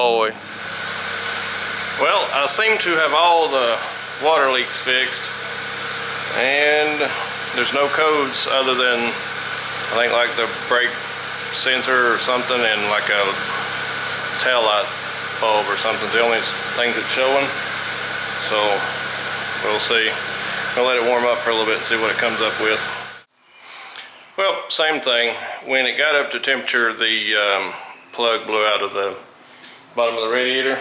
boy. Well, I seem to have all the water leaks fixed, and there's no codes other than I think like the brake sensor or something and like a tail light bulb or something's the only things it's showing. So we'll see. I'll let it warm up for a little bit and see what it comes up with. Well, same thing. When it got up to temperature, the plug blew out of the bottom of the radiator.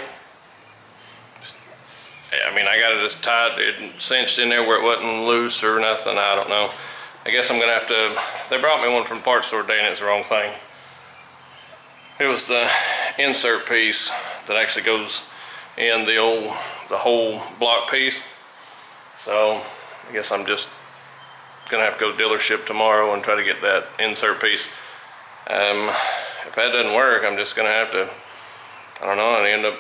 I mean, I got it just tied, it cinched in there where it wasn't loose or nothing, I don't know. I guess I'm gonna have to, they brought me one from the parts store today and it's the wrong thing. It was the insert piece that actually goes in the whole block piece. So I guess I'm just gonna have to go to dealership tomorrow and try to get that insert piece. If that doesn't work, I'm just gonna have to, I don't know, I'd end up,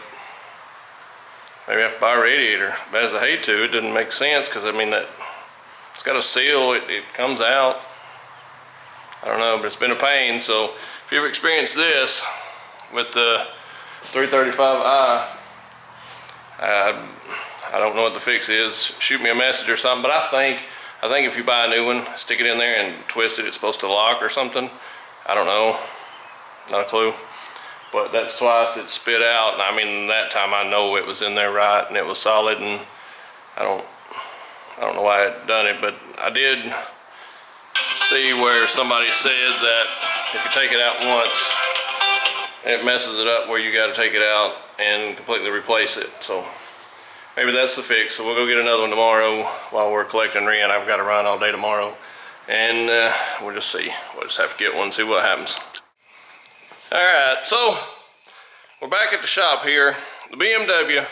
maybe I have to buy a radiator. But as I hate to, it doesn't make sense because I mean that it's got a seal, it comes out. I don't know, but it's been a pain. So if you've experienced this with the 335i, I don't know what the fix is. Shoot me a message or something. But I think if you buy a new one, stick it in there and twist it, it's supposed to lock or something. I don't know, not a clue. But that's twice it spit out, and I mean that time I know it was in there right and it was solid, and I don't know why it done it, but I did see where somebody said that if you take it out once, it messes it up where you got to take it out and completely replace it. So maybe that's the fix. So we'll go get another one tomorrow while we're collecting rent. I've got to run all day tomorrow, and we'll just see. We'll just have to get one, see what happens. All right, so we're back at the shop here. The BMW,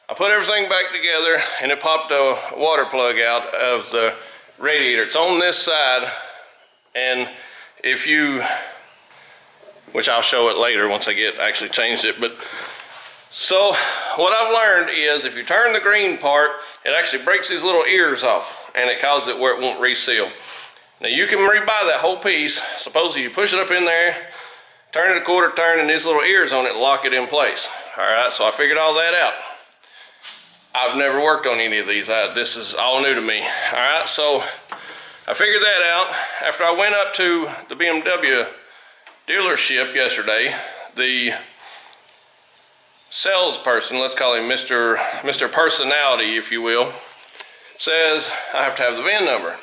I put everything back together and it popped a water plug out of the radiator. It's on this side, and if you, which I'll show it later once I get actually changed it, but so what I've learned is if you turn the green part, it actually breaks these little ears off and it causes it where it won't reseal. Now you can rebuy that whole piece. Suppose you push it up in there, turn it a quarter turn, and these little ears on it lock it in place. All right, so I figured all that out. I've never worked on any of these. This is all new to me. All right, so I figured that out. After I went up to the BMW dealership yesterday, the salesperson, let's call him Mr. Personality, if you will, says I have to have the VIN number.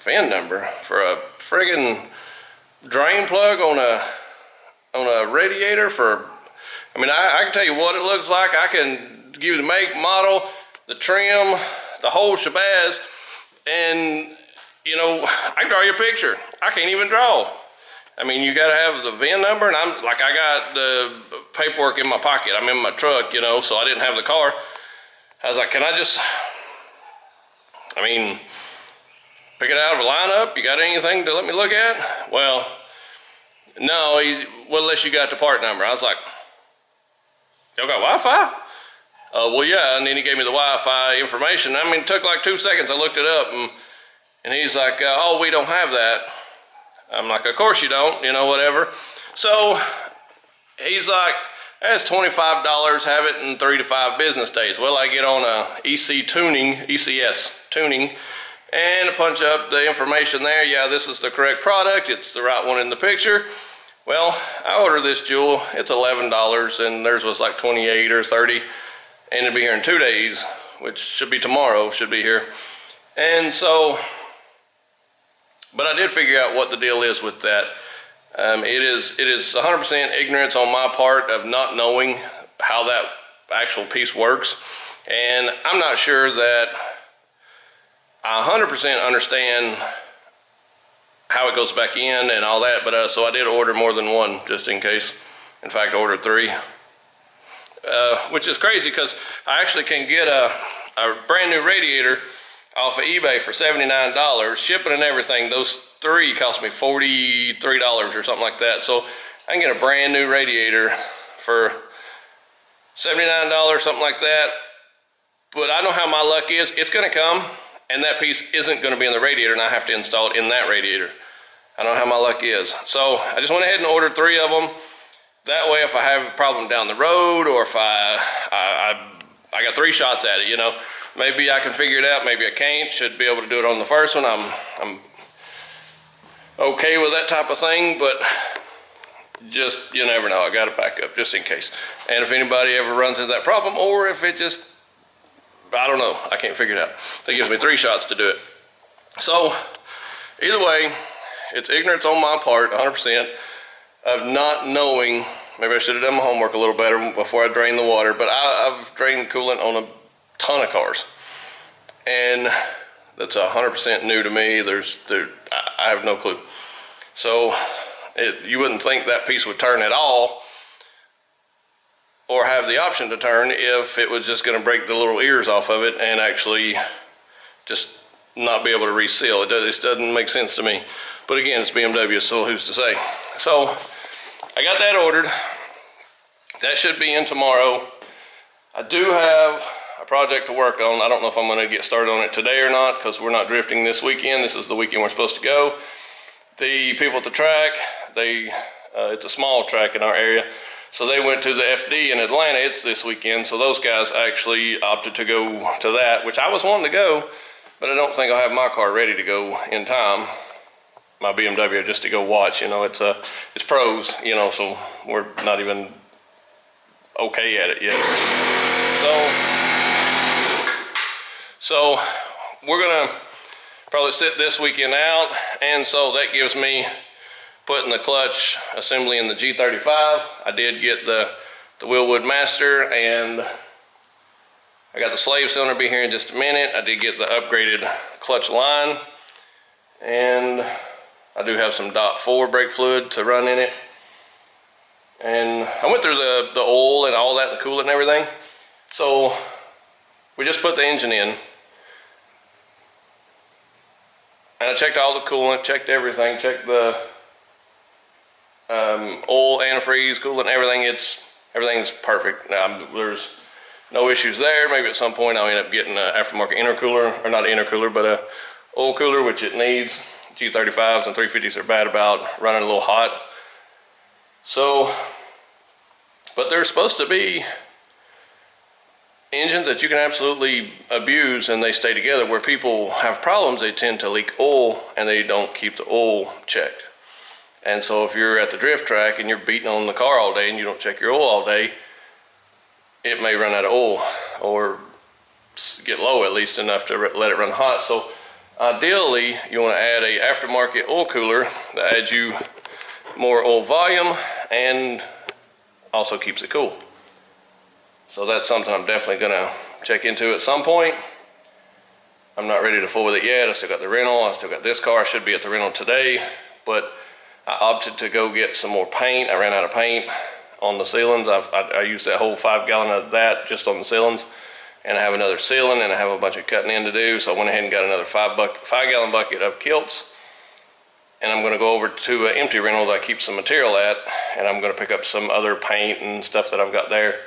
VIN number for a friggin' drain plug on a radiator for, I mean, I can tell you what it looks like. I can give you the make, model, the trim, the whole shabazz, and you know, I can draw you a picture. I can't even draw. I mean, you gotta have the VIN number, and I got the paperwork in my pocket. I'm in my truck, you know, so I didn't have the car. I was like, can I just, I mean, pick it out of a lineup? You got anything to let me look at? Well, no, well, unless you got the part number. I was like, y'all got Wi-Fi? Well, yeah, and then he gave me the Wi-Fi information. I mean, it took like 2 seconds. I looked it up, and he's like, oh, we don't have that. I'm like, of course you don't, you know, whatever. So he's like, that's $25, have it in 3 to 5 business days. Well, I get on a ECS tuning, and punch up the information there. Yeah, this is the correct product. It's the right one in the picture. Well, I ordered this jewel. It's $11, and theirs was like 28 or 30, and it'll be here in 2 days, which should be tomorrow, should be here. And so, but I did figure out what the deal is with that. It is 100% ignorance on my part of not knowing how that actual piece works, and I'm not sure that I 100% understand how it goes back in and all that, but so I did order more than one just in case. In fact, I ordered 3, which is crazy because I actually can get a brand new radiator off of eBay for $79, shipping and everything. Those 3 cost me $43 or something like that. So I can get a brand new radiator for $79, something like that. But I know how my luck is. It's gonna come, and that piece isn't gonna be in the radiator, and I have to install it in that radiator. I know how my luck is. So I just went ahead and ordered 3 of them. That way, if I have a problem down the road, or if I got 3 shots at it, you know, maybe I can figure it out, maybe I can't. Should be able to do it on the first one. I'm okay with that type of thing, but just, you never know. I got to back up just in case. And if anybody ever runs into that problem, or if it just, I don't know, I can't figure it out. That gives me 3 shots to do it. So either way, it's ignorance on my part, 100%, of not knowing. Maybe I should have done my homework a little better before I drained the water, but I've drained coolant on a ton of cars. And that's 100% new to me. I have no clue. So you wouldn't think that piece would turn at all, or have the option to turn, if it was just going to break the little ears off of it and actually just not be able to reseal. It doesn't make sense to me. But again, it's BMW, so who's to say? So I got that ordered. That should be in tomorrow. I do have a project to work on. I don't know if I'm going to get started on it today or not, because we're not drifting this weekend. This is the weekend we're supposed to go. The people at the track, it's a small track in our area, so they went to the FD in Atlanta. It's this weekend, so those guys actually opted to go to that, which I was wanting to go, but I don't think I'll have my car ready to go in time. My BMW, just to go watch, you know, it's pros, you know, so we're not even okay at it yet. So we're gonna probably sit this weekend out, and so that gives me putting the clutch assembly in the G35. I did get the Wilwood Master, and I got the slave cylinder be here in just a minute. I did get the upgraded clutch line, and I do have some .4 brake fluid to run in it. And I went through the oil and all that, the coolant and everything. So we just put the engine in. And I checked all the coolant, checked everything, checked the oil, antifreeze, coolant, everything. Everything's perfect. Now, there's no issues there. Maybe at some point I'll end up getting an aftermarket intercooler, or not an intercooler, but a oil cooler, which it needs. G35s and 350s are bad about running a little hot. So, but there's supposed to be engines that you can absolutely abuse and they stay together. Where people have problems, they tend to leak oil and they don't keep the oil checked. And so if you're at the drift track and you're beating on the car all day and you don't check your oil all day, it may run out of oil, or get low at least enough to let it run hot. So ideally, you want to add a aftermarket oil cooler that adds you more oil volume and also keeps it cool. So that's something I'm definitely going to check into at some point. I'm not ready to fool with it yet. I still got the rental. I still got this car. I should be at the rental today, but I opted to go get some more paint. I ran out of paint on the ceilings. I used that whole 5 gallon of that just on the ceilings. And I have another ceiling, and I have a bunch of cutting in to do. So I went ahead and got another 5 gallon bucket of kilts. And I'm gonna go over to an empty rental that I keep some material at, and I'm gonna pick up some other paint and stuff that I've got there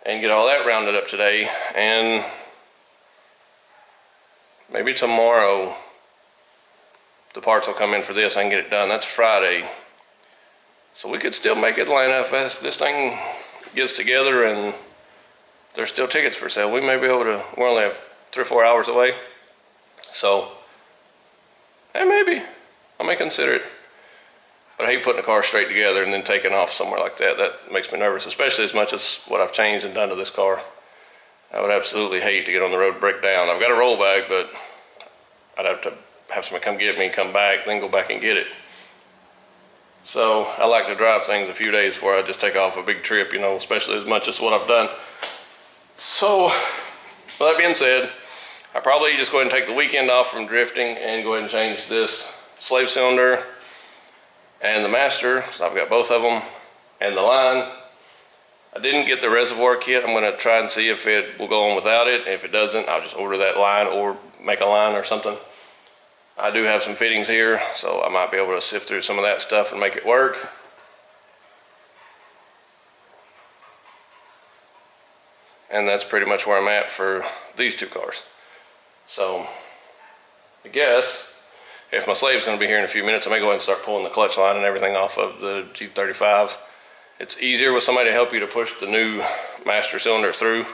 and get all that rounded up today. And maybe tomorrow the parts will come in for this. I can get it done. That's Friday. So we could still make Atlanta if this thing gets together and there's still tickets for sale. We may be able to, we're only have 3 or 4 hours away. So, hey, maybe. I may consider it. But I hate putting a car straight together and then taking off somewhere like that. That makes me nervous, especially as much as what I've changed and done to this car. I would absolutely hate to get on the road and break down. I've got a roll bag, but I'd have to have somebody come get me, come back, then go back and get it. So I like to drive things a few days before I just take off a big trip, you know, especially as much as what I've done. So, with that being said, I probably just go ahead and take the weekend off from drifting and go ahead and change this slave cylinder and the master. So I've got both of them, and the line. I didn't get the reservoir kit. I'm going to try and see if it will go on without it. If it doesn't, I'll just order that line or make a line or something. I do have some fittings here, so I might be able to sift through some of that stuff and make it work. And that's pretty much where I'm at for these 2 cars. So I guess if my slave's going to be here in a few minutes, I may go ahead and start pulling the clutch line and everything off of the G35 it's easier with somebody to help you to push the new master cylinder through.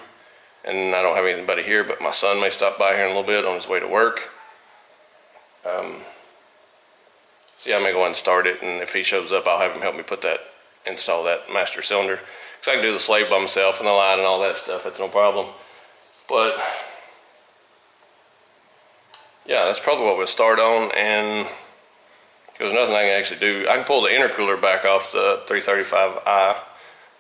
And I don't have anybody here, but my son may stop by here in a little bit on his way to work. So yeah, I may go ahead and start it, and if he shows up, I'll have him help me install that master cylinder. Because I can do the slave by myself and the line and all that stuff, that's no problem. But yeah, that's probably what we'll start on, and there's nothing I can actually do. I can pull the intercooler back off the 335i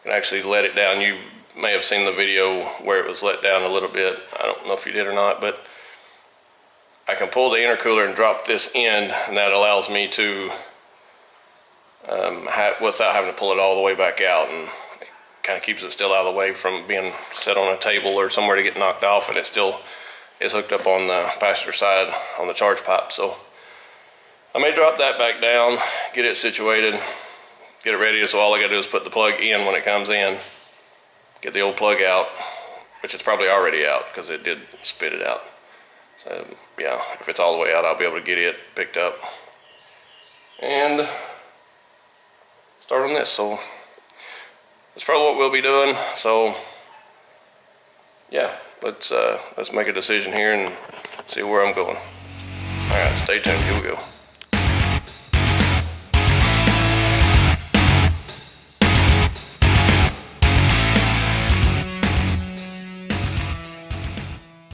and actually let it down. You may have seen the video where it was let down a little bit. I don't know if you did or not, but I can pull the intercooler and drop this end, and that allows me to, without having to pull it all the way back out, and it kind of keeps it still out of the way from being set on a table or somewhere to get knocked off, and it still is hooked up on the passenger side on the charge pipe. So I may drop that back down, get it situated, get it ready. So all I gotta do is put the plug in when it comes in, get the old plug out, which it's probably already out because it did spit it out. So yeah, if it's all the way out, I'll be able to get it picked up and start on this. So that's probably what we'll be doing. So yeah, let's make a decision here and see where I'm going. All right, stay tuned, here we go.